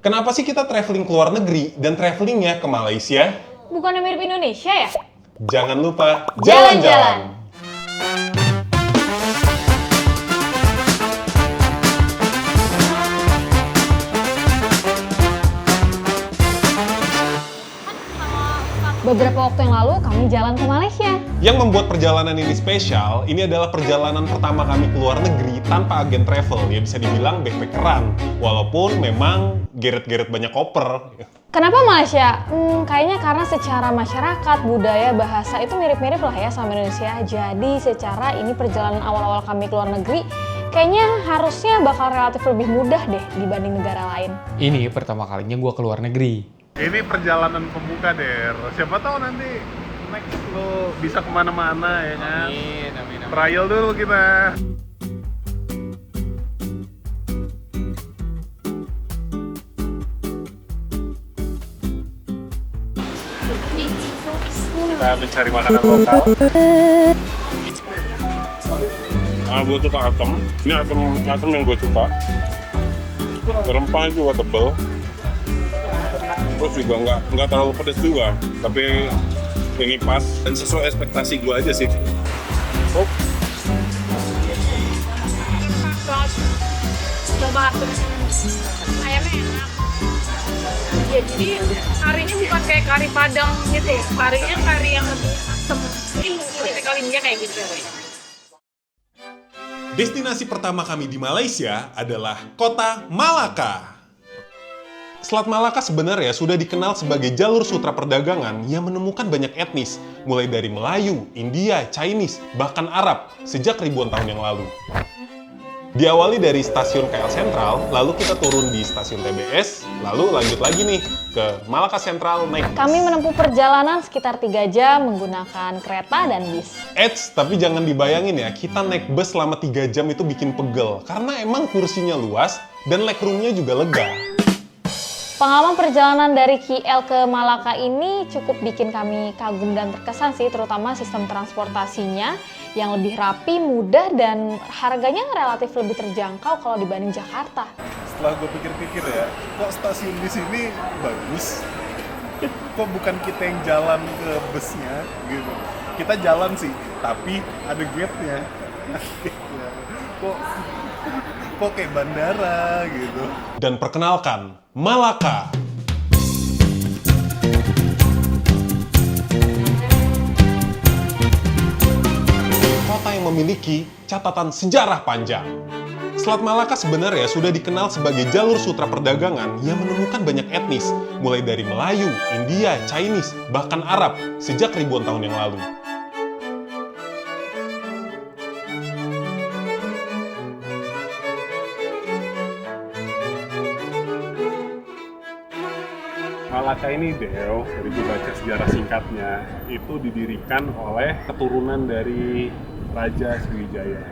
Kenapa sih kita traveling ke luar negeri dan travelingnya ke Malaysia? Bukannya mirip Indonesia ya? Jangan lupa Jalan-jalan. jalan-jalan. Beberapa waktu yang lalu kami jalan ke Malaysia. Yang membuat perjalanan ini spesial, ini adalah perjalanan pertama kami ke luar negeri tanpa agen travel. Ya bisa dibilang backpackeran, walaupun memang geret-geret banyak koper. Kenapa Malaysia? Kayaknya karena secara masyarakat, budaya, bahasa itu mirip-mirip lah ya sama Indonesia. Jadi secara ini perjalanan awal-awal kami ke luar negeri, kayaknya harusnya bakal relatif lebih mudah deh dibanding negara lain. Ini pertama kalinya gue ke luar negeri. Ini perjalanan pembuka, Der. Siapa tahu nanti next lo bisa kemana-mana ya kan? Amin. Trial dulu kita. Kita mencari makanan lokal. Gue suka asam. Ini asam yang gue suka. Rempahnya juga tebel. Terus juga nggak terlalu pedas juga, tapi ini pas dan sesuai ekspektasi gue aja sih. Oh. Coba ayamnya enak ya, jadi karinya bukan kayak kari padang gitu, karinya kari yang lebih asem. Ini mungkin kali dia kayak gitu. Destinasi pertama kami di Malaysia adalah kota Malaka. Selat Malaka sebenarnya sudah dikenal sebagai jalur sutra perdagangan yang menemukan banyak etnis, mulai dari Melayu, India, Chinese, bahkan Arab, sejak ribuan tahun yang lalu. Diawali dari stasiun KL Sentral, lalu kita turun di stasiun TBS, lalu lanjut lagi nih ke Malaka Sentral naik bus. Kami menempuh perjalanan sekitar 3 jam menggunakan kereta dan bis. Eits, tapi jangan dibayangin ya, kita naik bus selama 3 jam itu bikin pegel, karena emang kursinya luas dan legroomnya juga lega. Pengalaman perjalanan dari KL ke Malaka ini cukup bikin kami kagum dan terkesan sih, terutama sistem transportasinya yang lebih rapi, mudah, dan harganya relatif lebih terjangkau kalau dibanding Jakarta. Setelah gue pikir-pikir ya, kok stasiun di sini bagus? Kok bukan kita yang jalan ke busnya gitu? Kita jalan sih, tapi ada gate-nya. Kok kayak bandara gitu. Dan perkenalkan, Malaka. Kota yang memiliki catatan sejarah panjang. Selat Malaka sebenarnya sudah dikenal sebagai jalur sutra perdagangan yang menemukan banyak etnis, mulai dari Melayu, India, Chinese, bahkan Arab, sejak ribuan tahun yang lalu. Malaka ini, Del, dari gue baca sejarah singkatnya, itu didirikan oleh keturunan dari Raja Sriwijaya.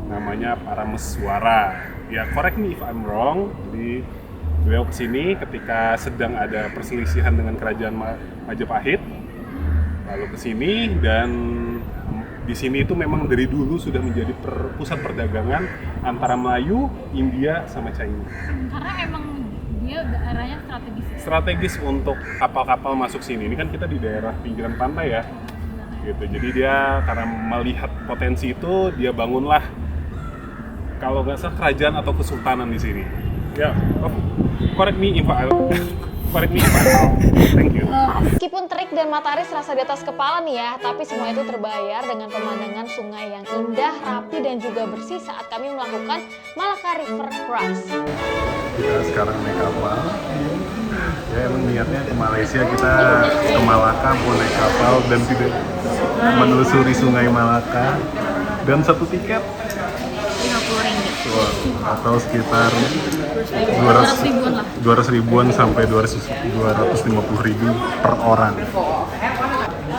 Namanya Parameswara. Ya, correct me if I'm wrong. Jadi, beliau kesini ketika sedang ada perselisihan dengan kerajaan Majapahit. Lalu kesini, dan di sini itu memang dari dulu sudah menjadi pusat perdagangan antara Melayu, India, sama China. Karena emang dia daerahnya Strategis untuk kapal-kapal masuk sini. Ini kan kita di daerah pinggiran pantai ya, gitu. Jadi dia karena melihat potensi itu, dia bangunlah kalau nggak salah kerajaan atau kesultanan di sini. Ya, correct me if I'm wrong. Thank you. Meskipun terik dan matahari serasa di atas kepala nih ya, tapi semua itu terbayar dengan pemandangan sungai yang indah, rapi, dan juga bersih saat kami melakukan Malaka River Cruise. Kita sekarang naik kapal. Ya emang niatnya ke Malaysia, kita ke Malaka mau naik kapal dan tidak menelusuri sungai Malaka. Dan satu tiket 50 ringgit. Atau sekitar 200 ribuan sampai 250 ribu per orang.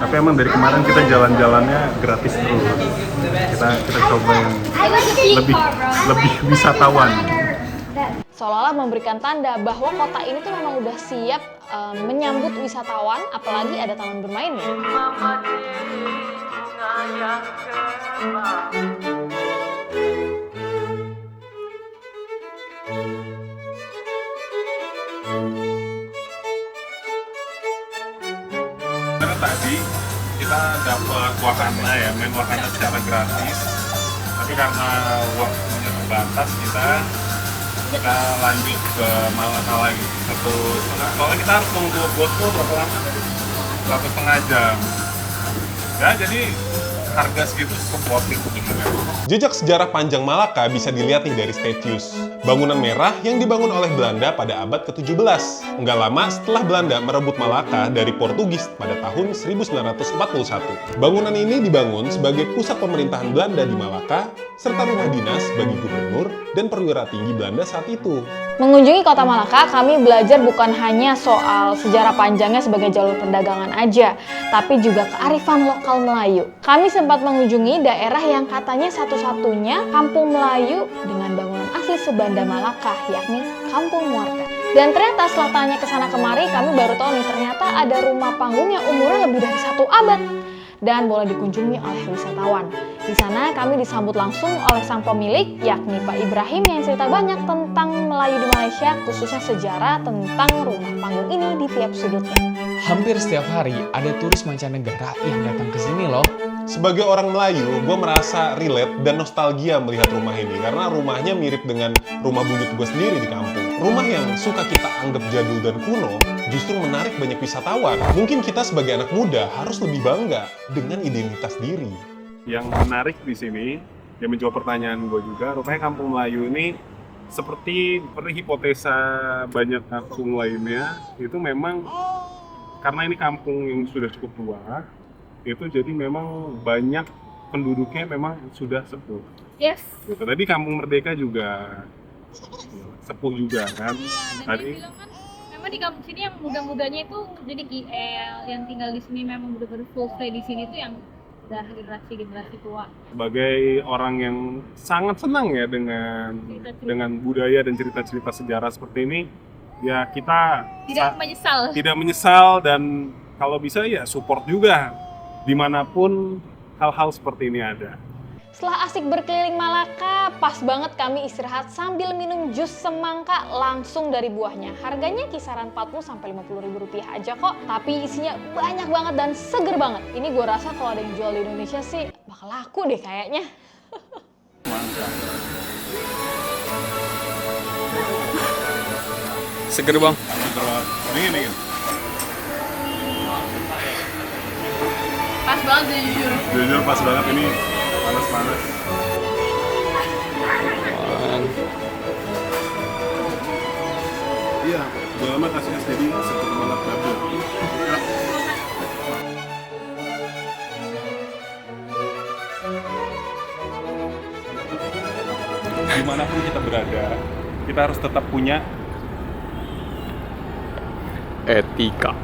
Tapi emang dari kemarin kita jalan-jalannya gratis terus. Kita coba yang lebih wisatawan. Seolah-olah memberikan tanda bahwa kota ini tuh memang udah siap menyambut wisatawan, apalagi ada taman bermainnya. Karena tadi kita dapat wahana ya, main wahana secara gratis. Tapi karena waktunya terbatas, kita lanjut ke Malaka lagi. Soalnya kita harus nunggu botol berapa lama? 1,5 jam. Ya, jadi harga segitu cukup worth it sebenarnya. Jejak sejarah panjang Malaka bisa dilihat nih dari Statius, bangunan merah yang dibangun oleh Belanda pada abad ke-17. Nggak lama setelah Belanda merebut Malaka dari Portugis pada tahun 1941. Bangunan ini dibangun sebagai pusat pemerintahan Belanda di Malaka, serta rumah dinas bagi gubernur dan perwira tinggi Belanda saat itu. Mengunjungi kota Malaka, kami belajar bukan hanya soal sejarah panjangnya sebagai jalur perdagangan aja, tapi juga kearifan lokal Melayu. Kami sempat mengunjungi daerah yang katanya satu-satunya kampung Melayu dengan bangunan asli sebanda Malaka, yakni Kampung Muartet. Dan ternyata setelah tanya kesana kemari, kami baru tahu nih ternyata ada rumah panggung yang umurnya lebih dari 1 abad dan boleh dikunjungi oleh wisatawan. Di sana kami disambut langsung oleh sang pemilik, yakni Pak Ibrahim, yang cerita banyak tentang Melayu di Malaysia, khususnya sejarah tentang rumah panggung ini di tiap sudutnya. Hampir setiap hari ada turis mancanegara yang datang ke sini loh. Sebagai orang Melayu, gue merasa relate dan nostalgia melihat rumah ini karena rumahnya mirip dengan rumah buyut gue sendiri di kampung. Rumah yang suka kita anggap jadul dan kuno justru menarik banyak wisatawan. Mungkin kita sebagai anak muda harus lebih bangga dengan identitas diri. Yang menarik di sini, yang menjawab pertanyaan gue juga, rupanya Kampung Melayu ini seperti hipotesa banyak kampung lainnya, itu memang karena ini kampung yang sudah cukup tua, itu jadi memang banyak penduduknya memang sudah sepuh. Yes. Gitu. Tadi Kampung Merdeka juga sepuh juga kan. Nah, dia bilang kan memang di kampung sini yang muda-mudanya itu jadi KL, yang tinggal di sini memang benar-benar full stay di sini tuh yang udah generasi tua. Sebagai orang yang sangat senang ya dengan budaya dan cerita-cerita sejarah seperti ini, ya kita tidak menyesal dan kalau bisa ya support juga dimanapun hal-hal seperti ini ada. Setelah asik berkeliling Malaka, pas banget kami istirahat sambil minum jus semangka langsung dari buahnya. Harganya kisaran 40-50 ribu rupiah aja kok, tapi isinya banyak banget dan seger banget. Ini gue rasa kalau ada yang jual di Indonesia sih bakal laku deh kayaknya. Seger bang. Ini. Pas banget jujur. Jujur pas banget ini panas-panas. Iya, udah lama kasih es jadi seperti malah double. Dimanapun kita berada, kita harus tetap punya Etika.